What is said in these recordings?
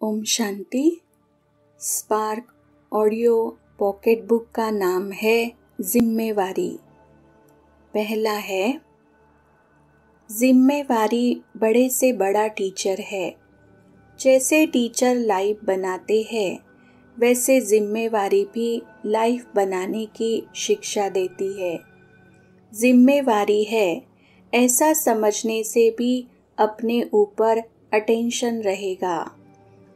Om Shanti. Spark audio pocket book का नाम है जिम्मेवारी। पहला है, जिम्मेवारी बड़े से बड़ा टीचर है। जैसे टीचर लाइफ बनाते हैं वैसे जिम्मेवारी भी लाइफ बनाने की शिक्षा देती है। जिम्मेवारी है ऐसा समझने से भी अपने ऊपर अटेंशन रहेगा।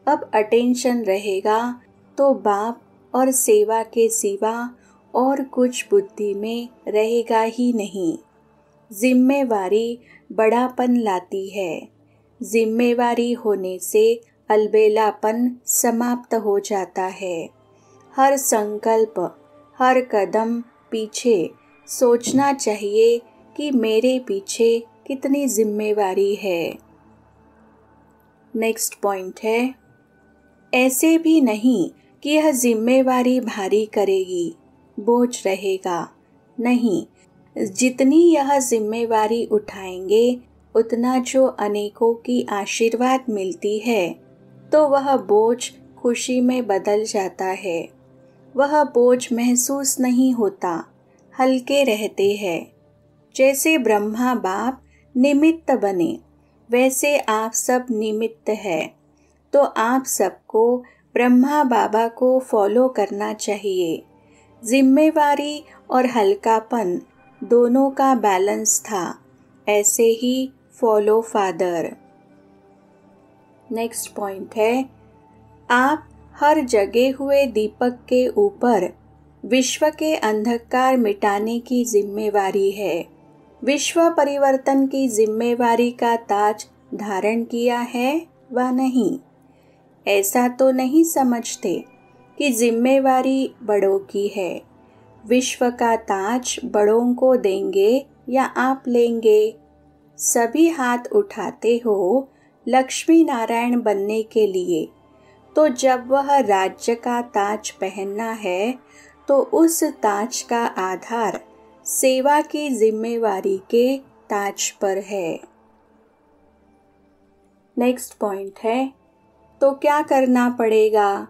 अब अटेंशन रहेगा तो बाप और सेवा के सिवा और कुछ बुद्धि में रहेगा ही नहीं। जिम्मेवारी बड़ापन लाती है। जिम्मेवारी होने से अलबेलापन समाप्त हो जाता है। हर संकल्प, हर कदम पीछे सोचना चाहिए कि मेरे पीछे कितनी जिम्मेवारी है। नेक्स्ट पॉइंट है, ऐसे भी नहीं कि यह जिम्मेवारी भारी करेगी, बोझ रहेगा। नहीं, जितनी यह जिम्मेवारी उठाएंगे उतना जो अनेकों की आशीर्वाद मिलती है तो वह बोझ खुशी में बदल जाता है। वह बोझ महसूस नहीं होता, हल्के रहते हैं। जैसे ब्रह्मा बाप निमित्त बने वैसे आप सब निमित्त है। तो आप सबको ब्रह्मा बाबा को फॉलो करना चाहिए। जिम्मेवारी और हल्कापन दोनों का बैलेंस था, ऐसे ही फॉलो फादर। नेक्स्ट पॉइंट है, आप हर जगे हुए दीपक के ऊपर विश्व के अंधकार मिटाने की जिम्मेवारी है। विश्व परिवर्तन की जिम्मेवारी का ताज धारण किया है व नहीं। ऐसा तो नहीं समझते कि जिम्मेवारी बड़ों की है। विश्व का ताज बड़ों को देंगे या आप लेंगे। सभी हाथ उठाते हो लक्ष्मी नारायण बनने के लिए। तो जब वह राज्य का ताज पहनना है तो उस ताज का आधार सेवा की जिम्मेवारी के ताज पर है। नेक्स्ट पॉइंट है, तो क्या करना पड़ेगा?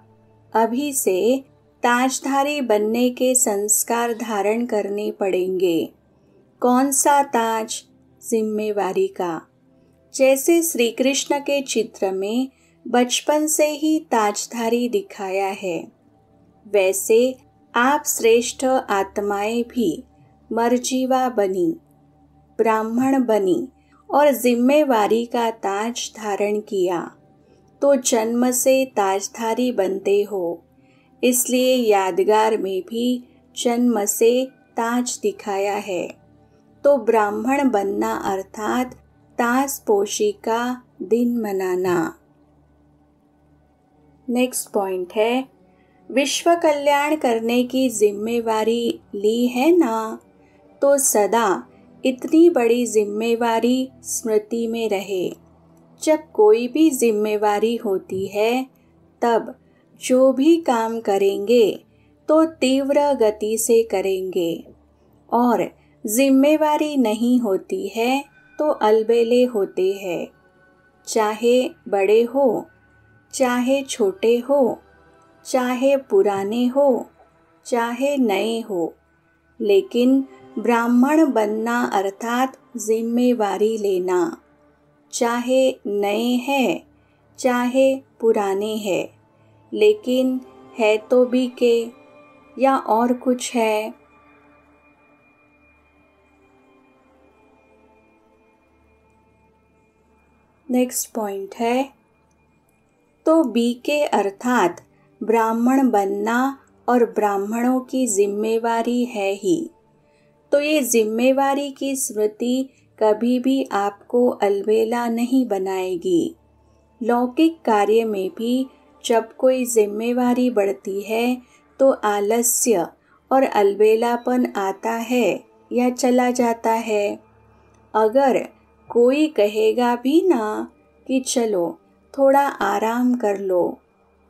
अभी से ताजधारी बनने के संस्कार धारण करने पड़ेंगे। कौन सा ताज? जिम्मेवारी का। जैसे श्री कृष्ण के चित्र में बचपन से ही ताजधारी दिखाया है, वैसे आप श्रेष्ठ आत्माएं भी मर्जीवा बनी, ब्राह्मण बनी और जिम्मेवारी का ताज धारण किया तो जन्म से ताजधारी बनते हो। इसलिए यादगार में भी जन्म से ताज दिखाया है। तो ब्राह्मण बनना अर्थात ताजपोशी का दिन मनाना। नेक्स्ट पॉइंट है, विश्व कल्याण करने की जिम्मेवारी ली है ना, तो सदा इतनी बड़ी जिम्मेवारी स्मृति में रहे। जब कोई भी जिम्मेवारी होती है तब जो भी काम करेंगे तो तीव्र गति से करेंगे, और जिम्मेवारी नहीं होती है तो अलबेले होते हैं। चाहे बड़े हो, चाहे छोटे हो, चाहे पुराने हो, चाहे नए हो, लेकिन ब्राह्मण बनना अर्थात जिम्मेवारी लेना। चाहे नए हैं, चाहे पुराने हैं, लेकिन है तो भी के या और कुछ है। नेक्स्ट पॉइंट है, तो बी के अर्थात ब्राह्मण बनना और ब्राह्मणों की जिम्मेवारी है ही। तो ये जिम्मेवारी की स्मृति कभी भी आपको अलबेला नहीं बनाएगी। लौकिक कार्य में भी जब कोई जिम्मेवारी बढ़ती है तो आलस्य और अलबेलापन आता है या चला जाता है। अगर कोई कहेगा भी ना कि चलो थोड़ा आराम कर लो,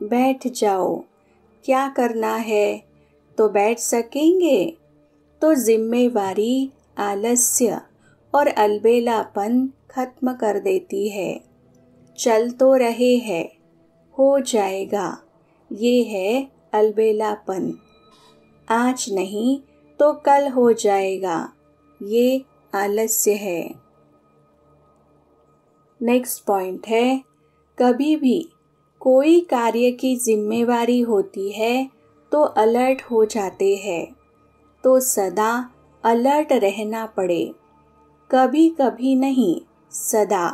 बैठ जाओ, क्या करना है, तो बैठ सकेंगे। तो जिम्मेवारी आलस्य और अलबेलापन खत्म कर देती है। चल तो रहे हैं, हो जाएगा, ये है अलबेलापन। आज नहीं तो कल हो जाएगा, ये आलस्य है। नेक्स्ट पॉइंट है, कभी भी कोई कार्य की जिम्मेवारी होती है तो अलर्ट हो जाते हैं, तो सदा अलर्ट रहना पड़े। कभी कभी नहीं, सदा।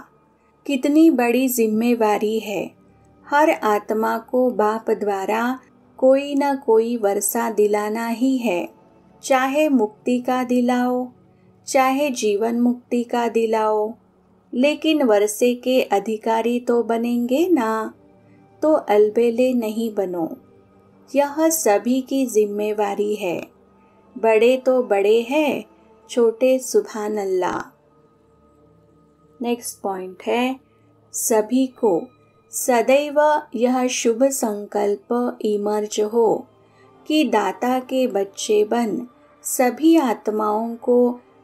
कितनी बड़ी जिम्मेवारी है। हर आत्मा को बाप द्वारा कोई न कोई वर्षा दिलाना ही है। चाहे मुक्ति का दिलाओ, चाहे जीवन मुक्ति का दिलाओ, लेकिन वर्षे के अधिकारी तो बनेंगे ना, तो अलबेले नहीं बनो। यह सभी की जिम्मेवारी है। बड़े तो बड़े हैं, छोटे सुभान अल्लाह। नेक्स्ट पॉइंट है, सभी को सदैव यह शुभ संकल्प इमर्ज हो कि दाता के बच्चे बन सभी आत्माओं को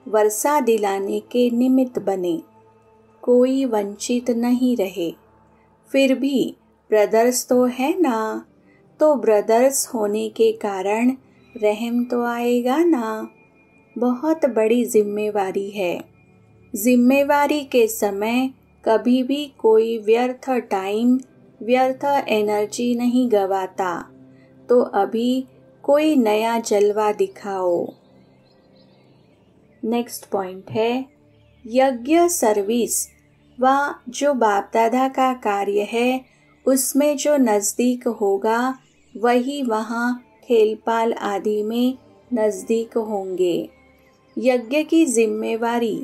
वर्षा दिलाने के निमित्त बने। कोई वंचित नहीं रहे। फिर भी ब्रदर्स तो है ना, तो ब्रदर्स होने के कारण रहम तो आएगा ना। बहुत बड़ी जिम्मेवारी है। जिम्मेवारी के समय कभी भी कोई व्यर्थ टाइम, व्यर्थ एनर्जी नहीं गवाता। तो अभी कोई नया जलवा दिखाओ। नेक्स्ट पॉइंट है, यज्ञ सर्विस व जो बाप दादा का कार्य है उसमें जो नज़दीक होगा वही वहाँ खेलपाल आदि में नज़दीक होंगे। यज्ञ की जिम्मेवारी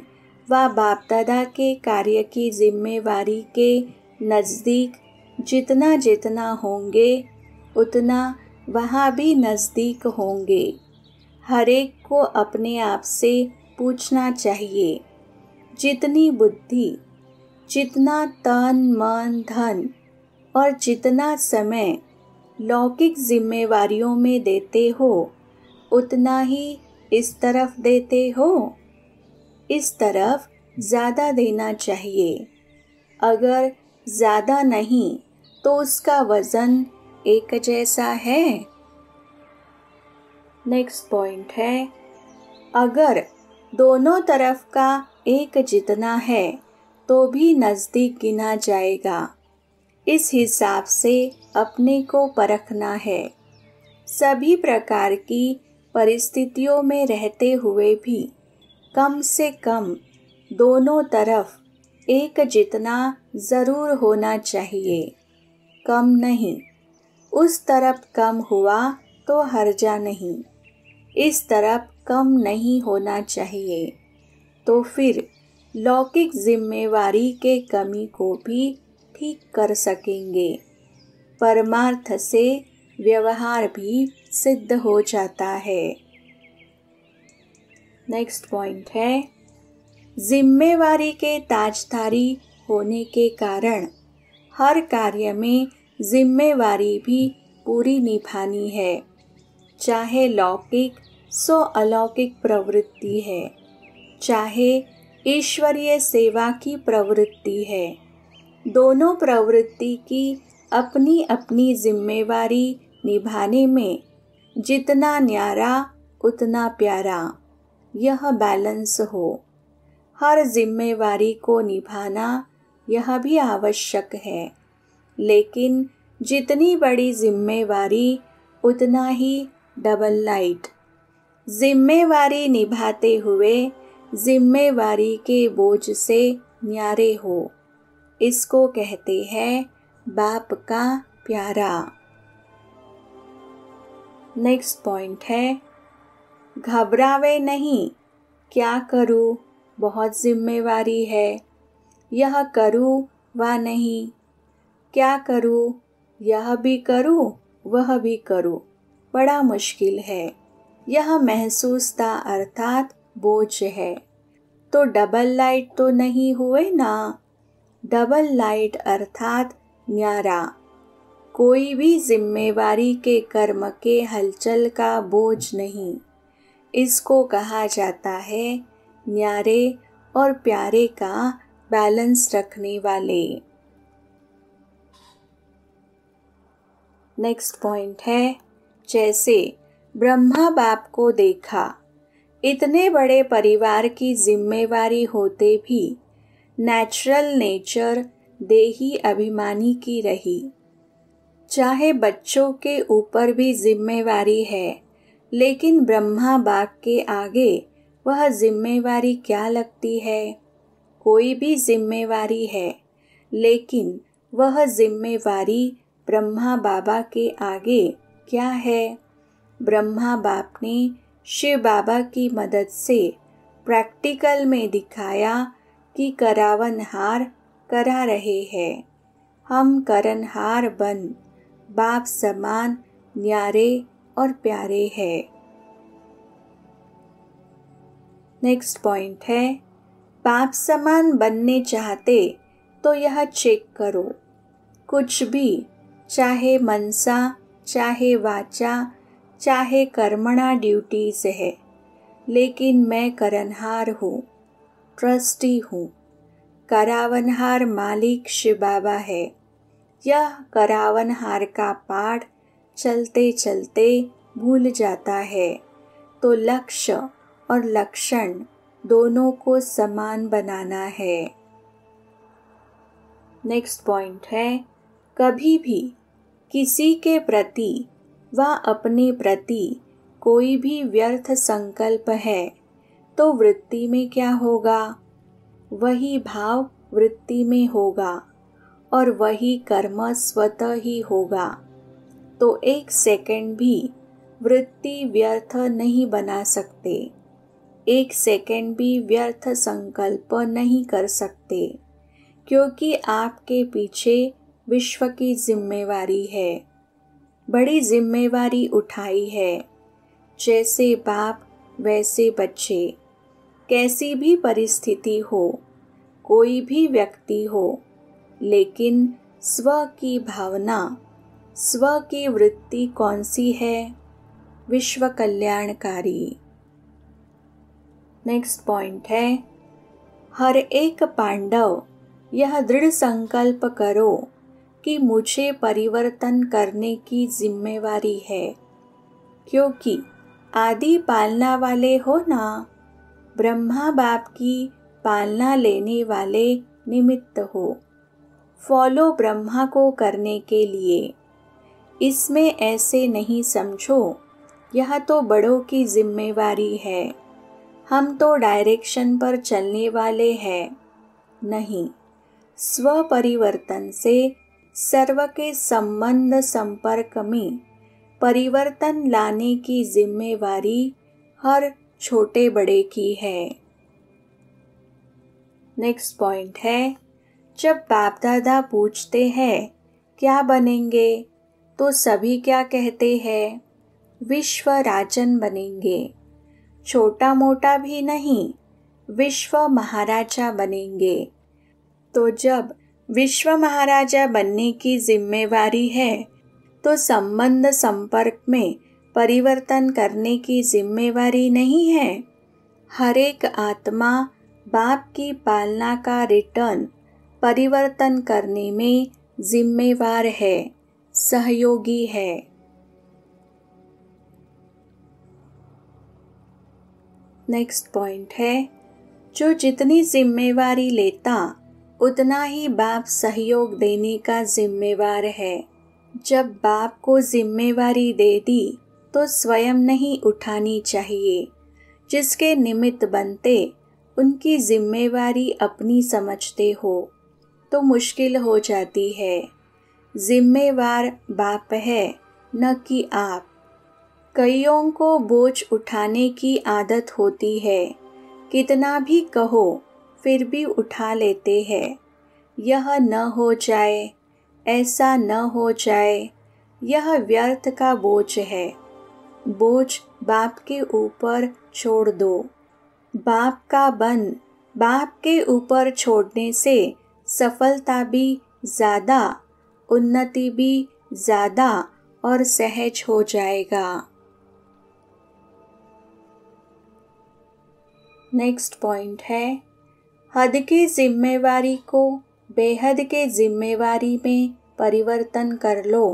व बाप दादा के कार्य की जिम्मेवारी के नज़दीक जितना जितना होंगे उतना वहाँ भी नज़दीक होंगे। हर एक को अपने आप से पूछना चाहिए, जितनी बुद्धि, जितना तन मन धन और जितना समय लौकिक जिम्मेवारियों में देते हो उतना ही इस तरफ देते हो। इस तरफ ज़्यादा देना चाहिए। अगर ज़्यादा नहीं तो उसका वज़न एक जैसा है। नेक्स्ट पॉइंट है, अगर दोनों तरफ का एक जितना है तो भी नज़दीक गिना जाएगा। इस हिसाब से अपने को परखना है। सभी प्रकार की परिस्थितियों में रहते हुए भी कम से कम दोनों तरफ एक जितना ज़रूर होना चाहिए, कम नहीं। उस तरफ कम हुआ तो हर्जा नहीं, इस तरफ कम नहीं होना चाहिए। तो फिर लौकिक जिम्मेवारी के कमी को भी ठीक कर सकेंगे। परमार्थ से व्यवहार भी सिद्ध हो जाता है। नेक्स्ट पॉइंट है, जिम्मेवारी के ताजधारी होने के कारण हर कार्य में जिम्मेवारी भी पूरी निभानी है। चाहे लौकिक सो अलौकिक प्रवृत्ति है, चाहे ईश्वरीय सेवा की प्रवृत्ति है। दोनों प्रवृत्ति की अपनी अपनी जिम्मेवारी निभाने में जितना न्यारा उतना प्यारा, यह बैलेंस हो। हर जिम्मेवारी को निभाना यह भी आवश्यक है, लेकिन जितनी बड़ी जिम्मेवारी उतना ही डबल लाइट। जिम्मेवारी निभाते हुए जिम्मेवारी के बोझ से न्यारे हो, इसको कहते हैं बाप का प्यारा। नेक्स्ट पॉइंट है, घबरावे नहीं, क्या करूं, बहुत जिम्मेवारी है, यह करूं व नहीं, क्या करूं, यह भी करूं वह भी करूं, बड़ा मुश्किल है। यह महसूसता अर्थात बोझ है। तो डबल लाइट तो नहीं हुए ना। डबल लाइट अर्थात न्यारा। कोई भी जिम्मेवारी के कर्म के हलचल का बोझ नहीं। इसको कहा जाता है न्यारे और प्यारे का बैलेंस रखने वाले। नेक्स्ट पॉइंट है, जैसे ब्रह्मा बाप को देखा, इतने बड़े परिवार की जिम्मेवारी होते भी नेचुरल नेचर देही अभिमानी की रही। चाहे बच्चों के ऊपर भी जिम्मेवारी है, लेकिन ब्रह्मा बाप के आगे वह जिम्मेवारी क्या लगती है? कोई भी जिम्मेवारी है, लेकिन वह जिम्मेवारी ब्रह्मा बाबा के आगे क्या है? ब्रह्मा बाप ने शिव बाबा की मदद से प्रैक्टिकल में दिखाया कि करावनहार करा रहे हैं। हम करनहार बन बाप समान न्यारे और प्यारे हैं। नेक्स्ट पॉइंट है, बाप समान बनने चाहते तो यह चेक करो, कुछ भी, चाहे मनसा, चाहे वाचा, चाहे कर्मणा ड्यूटीज है, लेकिन मैं करनहार हूँ, ट्रस्टी हूँ। करावनहार मालिक शिव बाबा है। यह करावनहार का पाठ चलते चलते भूल जाता है, तो लक्ष्य और लक्षण दोनों को समान बनाना है। नेक्स्ट पॉइंट है, कभी भी किसी के प्रति व अपने प्रति कोई भी व्यर्थ संकल्प है तो वृत्ति में क्या होगा? वही भाव वृत्ति में होगा और वही कर्म स्वतः ही होगा। तो एक सेकंड भी वृत्ति व्यर्थ नहीं बना सकते, एक सेकंड भी व्यर्थ संकल्प नहीं कर सकते, क्योंकि आपके पीछे विश्व की जिम्मेवारी है, बड़ी जिम्मेवारी उठाई है। जैसे बाप वैसे बच्चे, कैसी भी परिस्थिति हो, कोई भी व्यक्ति हो, लेकिन स्व की भावना, स्व की वृत्ति कौन सी है? विश्व कल्याणकारी। नेक्स्ट पॉइंट है, हर एक पांडव यह दृढ़ संकल्प करो कि मुझे परिवर्तन करने की जिम्मेवारी है, क्योंकि आदि पालना वाले हो ना, ब्रह्मा बाप की पालना लेने वाले निमित्त हो। फॉलो ब्रह्मा को करने के लिए। इसमें ऐसे नहीं समझो यह तो बड़ों की जिम्मेवारी है, हम तो डायरेक्शन पर चलने वाले हैं। नहीं, स्व परिवर्तन से सर्व के संबंध संपर्क में परिवर्तन लाने की जिम्मेवारी हर छोटे बड़े की है। नेक्स्ट पॉइंट है, जब बाप दादा पूछते हैं क्या बनेंगे, तो सभी क्या कहते हैं? विश्व राजन बनेंगे। छोटा मोटा भी नहीं, विश्व महाराजा बनेंगे। तो जब विश्व महाराजा बनने की जिम्मेवारी है, तो संबंध संपर्क में परिवर्तन करने की जिम्मेवारी नहीं है। हर एक आत्मा बाप की पालना का रिटर्न परिवर्तन करने में जिम्मेवार है, सहयोगी है। नेक्स्ट पॉइंट है, जो जितनी जिम्मेवारी लेता उतना ही बाप सहयोग देने का जिम्मेवार है। जब बाप को जिम्मेवारी दे दी तो स्वयं नहीं उठानी चाहिए। जिसके निमित्त बनते उनकी जिम्मेवारी अपनी समझते हो तो मुश्किल हो जाती है। जिम्मेवार बाप है, न कि आप। कईयों को बोझ उठाने की आदत होती है, कितना भी कहो फिर भी उठा लेते हैं। यह न हो जाए, ऐसा न हो जाए, यह व्यर्थ का बोझ है। बोझ बाप के ऊपर छोड़ दो। बाप का बन बाप के ऊपर छोड़ने से सफलता भी ज़्यादा, उन्नति भी ज़्यादा और सहज हो जाएगा। नेक्स्ट पॉइंट है, हद की जिम्मेवारी को बेहद के जिम्मेवारी में परिवर्तन कर लो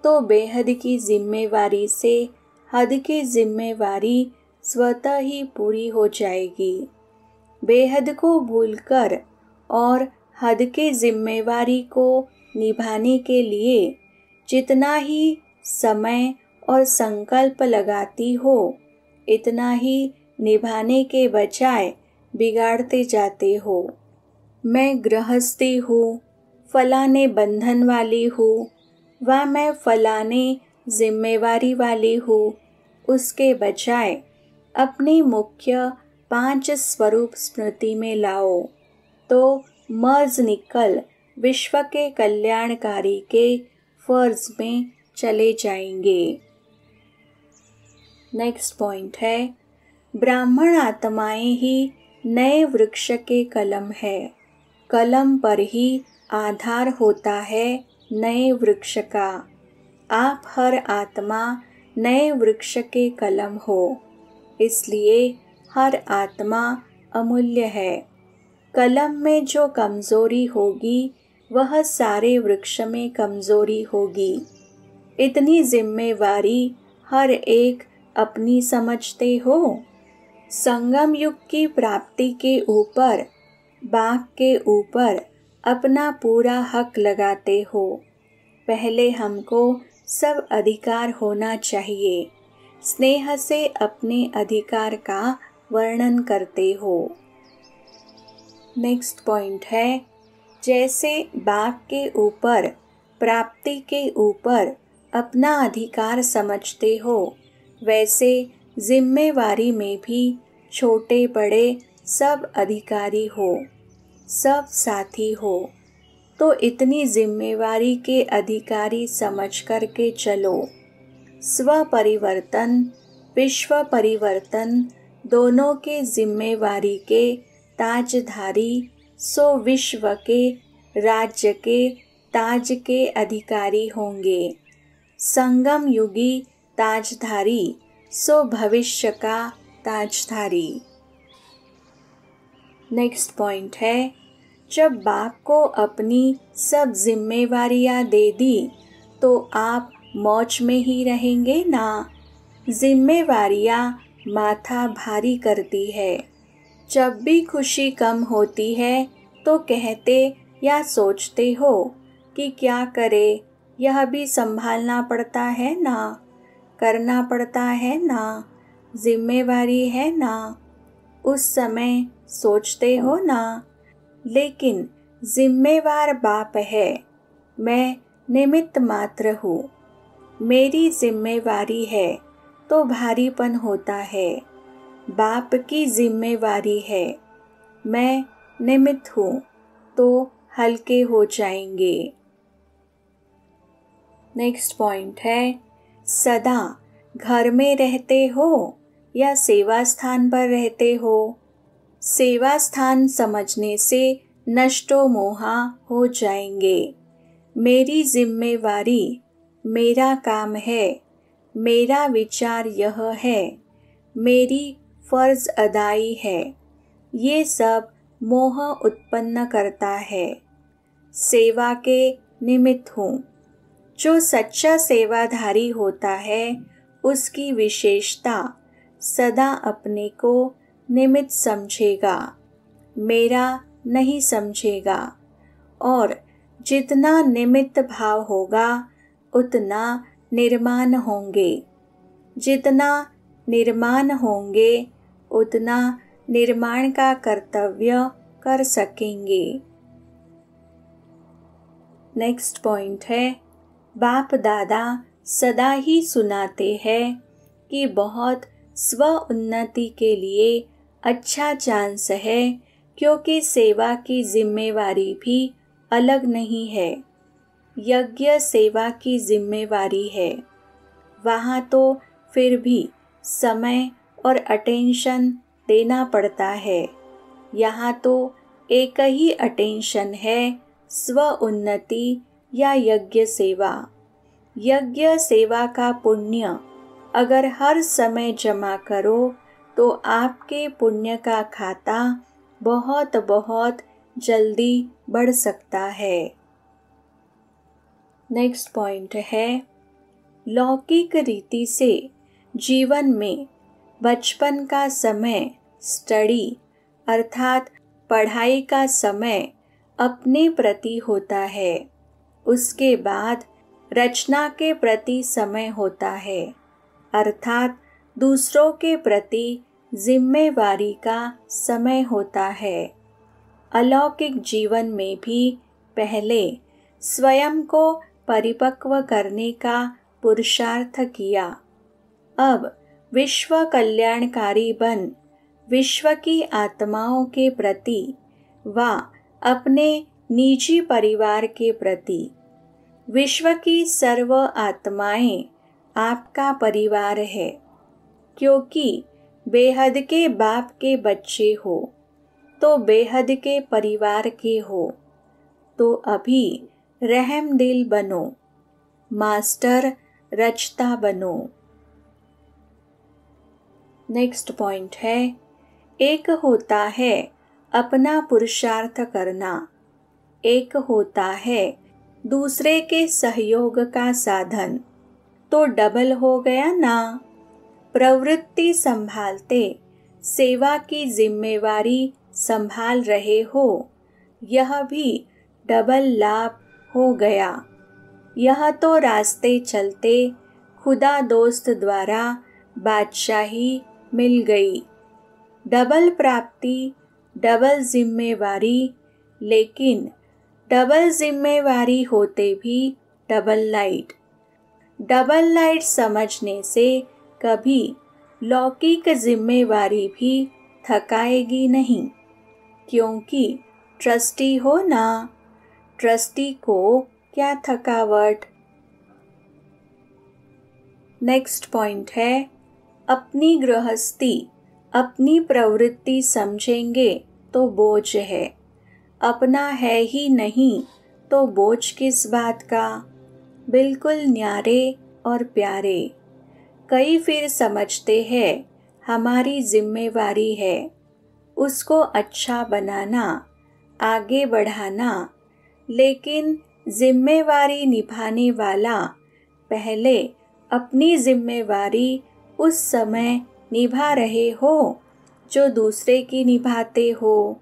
तो बेहद की जिम्मेवारी से हद की जिम्मेवारी स्वतः ही पूरी हो जाएगी। बेहद को भूलकर और हद की जिम्मेवारी को निभाने के लिए जितना ही समय और संकल्प लगाती हो, इतना ही निभाने के बजाय बिगाड़ते जाते हो। मैं गृहस्थी हूँ, फलाने बंधन वाली हूँ, व मैं फलाने जिम्मेवारी वाली हूँ, उसके बजाय अपनी मुख्य 5 स्वरूप स्मृति में लाओ, तो मर्ज निकल विश्व के कल्याणकारी के फर्ज में चले जाएंगे। नेक्स्ट पॉइंट है, ब्राह्मण आत्माएं ही नए वृक्ष के कलम है। कलम पर ही आधार होता है नए वृक्ष का। आप हर आत्मा नए वृक्ष के कलम हो, इसलिए हर आत्मा अमूल्य है। कलम में जो कमजोरी होगी वह सारे वृक्ष में कमजोरी होगी। इतनी जिम्मेवारी हर एक अपनी समझते हो। संगम युग की प्राप्ति के ऊपर, बाघ के ऊपर अपना पूरा हक लगाते हो। पहले हमको सब अधिकार होना चाहिए। स्नेह से अपने अधिकार का वर्णन करते हो। नेक्स्ट पॉइंट है, जैसे बाघ के ऊपर, प्राप्ति के ऊपर अपना अधिकार समझते हो, वैसे जिम्मेवारी में भी छोटे बड़े सब अधिकारी हो, सब साथी हो। तो इतनी जिम्मेवारी के अधिकारी समझ कर के चलो। स्व परिवर्तन, विश्व परिवर्तन दोनों के जिम्मेवारी के ताजधारी, सो विश्व के राज्य के ताज के अधिकारी होंगे। संगम युगी ताजधारी, सो भविष्य का ताजधारी। नेक्स्ट पॉइंट है, जब बाप को अपनी सब जिम्मेवारियां दे दी तो आप मौज में ही रहेंगे ना। जिम्मेवारियां माथा भारी करती है। जब भी खुशी कम होती है तो कहते या सोचते हो कि क्या करे, यह भी संभालना पड़ता है ना, करना पड़ता है ना, जिम्मेवारी है ना। उस समय सोचते हो ना। लेकिन जिम्मेवार बाप है, मैं निमित्त मात्र हूँ। मेरी जिम्मेवारी है तो भारीपन होता है। बाप की जिम्मेवारी है, मैं निमित्त हूँ तो हल्के हो जाएंगे। नेक्स्ट पॉइंट है, सदा घर में रहते हो या सेवा स्थान पर रहते हो। सेवा स्थान समझने से नष्टो मोहा हो जाएंगे। मेरी जिम्मेवारी, मेरा काम है, मेरा विचार यह है, मेरी फर्ज अदाई है, ये सब मोह उत्पन्न करता है। सेवा के निमित्त हूँ। जो सच्चा सेवाधारी होता है उसकी विशेषता सदा अपने को निमित्त समझेगा, मेरा नहीं समझेगा। और जितना निमित्त भाव होगा उतना निर्माण होंगे, जितना निर्माण होंगे उतना निर्माण का कर्तव्य कर सकेंगे। नेक्स्ट पॉइंट है, बाप दादा सदा ही सुनाते हैं कि बहुत स्व उन्नति के लिए अच्छा चांस है, क्योंकि सेवा की जिम्मेवारी भी अलग नहीं है। यज्ञ सेवा की जिम्मेवारी है। वहाँ तो फिर भी समय और अटेंशन देना पड़ता है। यहाँ तो एक ही अटेंशन है, स्व उन्नति या यज्ञ सेवा। यज्ञ सेवा का पुण्य अगर हर समय जमा करो तो आपके पुण्य का खाता बहुत बहुत जल्दी बढ़ सकता है। नेक्स्ट पॉइंट है, लौकिक रीति से जीवन में बचपन का समय स्टडी अर्थात पढ़ाई का समय अपने प्रति होता है। उसके बाद रचना के प्रति समय होता है अर्थात दूसरों के प्रति जिम्मेवारी का समय होता है। अलौकिक जीवन में भी पहले स्वयं को परिपक्व करने का पुरुषार्थ किया। अब विश्व कल्याणकारी बन विश्व की आत्माओं के प्रति व अपने निजी परिवार के प्रति, विश्व की सर्व आत्माएं आपका परिवार है, क्योंकि बेहद के बाप के बच्चे हो तो बेहद के परिवार के हो, तो अभी रहम दिल बनो, मास्टर रचता बनो। नेक्स्ट पॉइंट है, एक होता है अपना पुरुषार्थ करना, एक होता है दूसरे के सहयोग का साधन, तो डबल हो गया ना। प्रवृत्ति संभालते सेवा की जिम्मेवारी संभाल रहे हो, यह भी डबल लाभ हो गया। यह तो रास्ते चलते खुदा दोस्त द्वारा बादशाही मिल गई। डबल प्राप्ति, डबल जिम्मेवारी, लेकिन डबल जिम्मेवारी होते भी डबल लाइट। डबल लाइट समझने से कभी लौकिक जिम्मेवारी भी थकाएगी नहीं, क्योंकि ट्रस्टी हो ना, ट्रस्टी को क्या थकावट। नेक्स्ट पॉइंट है, अपनी गृहस्थी अपनी प्रवृत्ति समझेंगे तो बोझ है, अपना है ही नहीं तो बोझ किस बात का। बिल्कुल न्यारे और प्यारे। कई फिर समझते हैं हमारी जिम्मेवारी है उसको अच्छा बनाना, आगे बढ़ाना, लेकिन जिम्मेवारी निभाने वाला पहले अपनी जिम्मेवारी उस समय निभा रहे हो जो दूसरे की निभाते हो।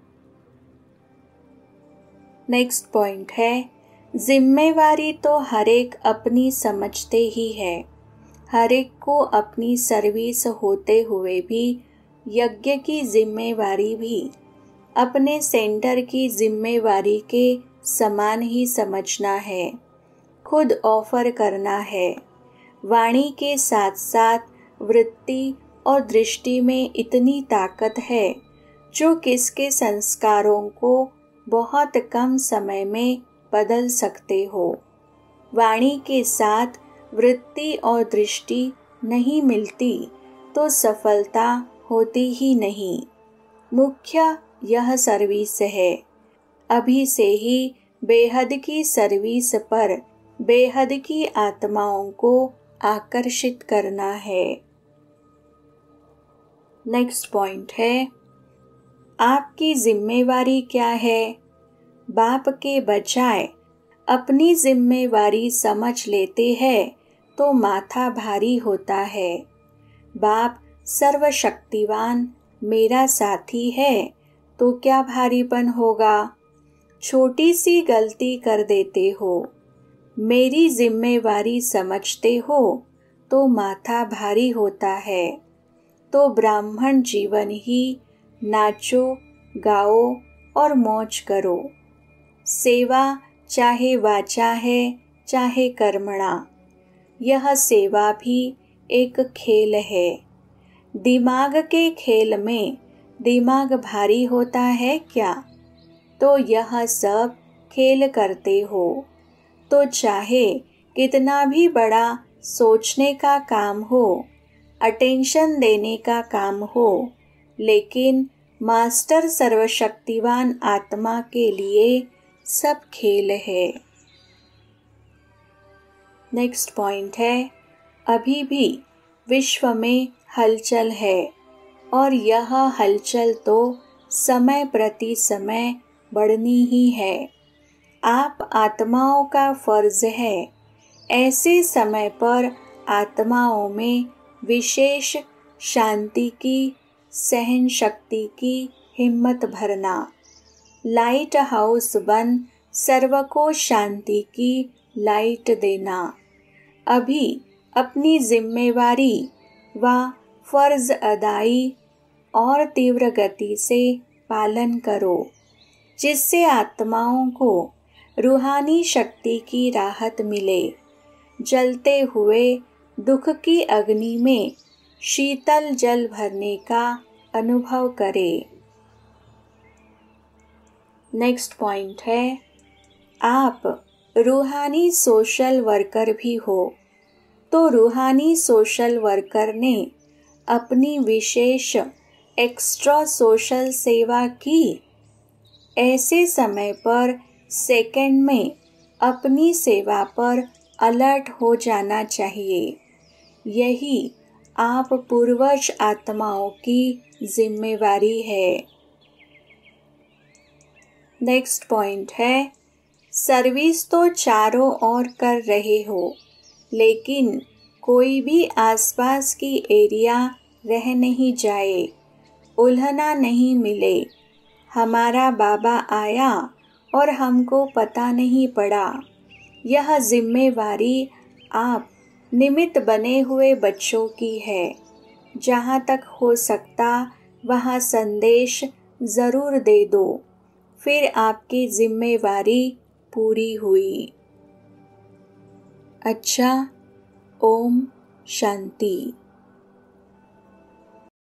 नेक्स्ट पॉइंट है, जिम्मेवारी तो हर एक अपनी समझते ही है। हर एक को अपनी सर्विस होते हुए भी यज्ञ की जिम्मेवारी भी अपने सेंटर की जिम्मेवारी के समान ही समझना है। खुद ऑफर करना है। वाणी के साथ साथ वृत्ति और दृष्टि में इतनी ताकत है जो किसके संस्कारों को बहुत कम समय में बदल सकते हो। वाणी के साथ वृत्ति और दृष्टि नहीं मिलती तो सफलता होती ही नहीं। मुख्य यह सर्विस है। अभी से ही बेहद की सर्विस पर बेहद की आत्माओं को आकर्षित करना है। नेक्स्ट पॉइंट है, आपकी जिम्मेवारी क्या है? बाप के बजाय अपनी जिम्मेवारी समझ लेते हैं तो माथा भारी होता है। बाप सर्वशक्तिवान मेरा साथी है तो क्या भारीपन होगा। छोटी सी गलती कर देते हो, मेरी जिम्मेवारी समझते हो तो माथा भारी होता है। तो ब्राह्मण जीवन ही नाचो, गाओ और मौज करो। सेवा चाहे वाचा है चाहे कर्मणा, यह सेवा भी एक खेल है। दिमाग के खेल में दिमाग भारी होता है क्या? तो यह सब खेल करते हो तो चाहे कितना भी बड़ा सोचने का काम हो, अटेंशन देने का काम हो, लेकिन मास्टर सर्वशक्तिवान आत्मा के लिए सब खेल है। नेक्स्ट पॉइंट है, अभी भी विश्व में हलचल है और यह हलचल तो समय प्रति समय बढ़नी ही है। आप आत्माओं का फर्ज है ऐसे समय पर आत्माओं में विशेष शांति की, सहन शक्ति की हिम्मत भरना। लाइट हाउस बन सर्व को शांति की लाइट देना। अभी अपनी जिम्मेवारी व फर्ज अदाई और तीव्र गति से पालन करो, जिससे आत्माओं को रूहानी शक्ति की राहत मिले। जलते हुए दुख की अग्नि में शीतल जल भरने का अनुभव करें। नेक्स्ट पॉइंट है, आप रूहानी सोशल वर्कर भी हो, तो रूहानी सोशल वर्कर ने अपनी विशेष एक्स्ट्रा सोशल सेवा की। ऐसे समय पर सेकंड में अपनी सेवा पर अलर्ट हो जाना चाहिए। यही आप पूर्वज आत्माओं की जिम्मेवारी है। नेक्स्ट पॉइंट है, सर्विस तो चारों ओर कर रहे हो, लेकिन कोई भी आसपास की एरिया रह नहीं जाए, उल्हना नहीं मिले। हमारा बाबा आया और हमको पता नहीं पड़ा। यह जिम्मेवारी आप निमित्त बने हुए बच्चों की है। जहाँ तक हो सकता वहाँ संदेश ज़रूर दे दो, फिर आपकी जिम्मेवारी पूरी हुई। अच्छा, ओम शांति।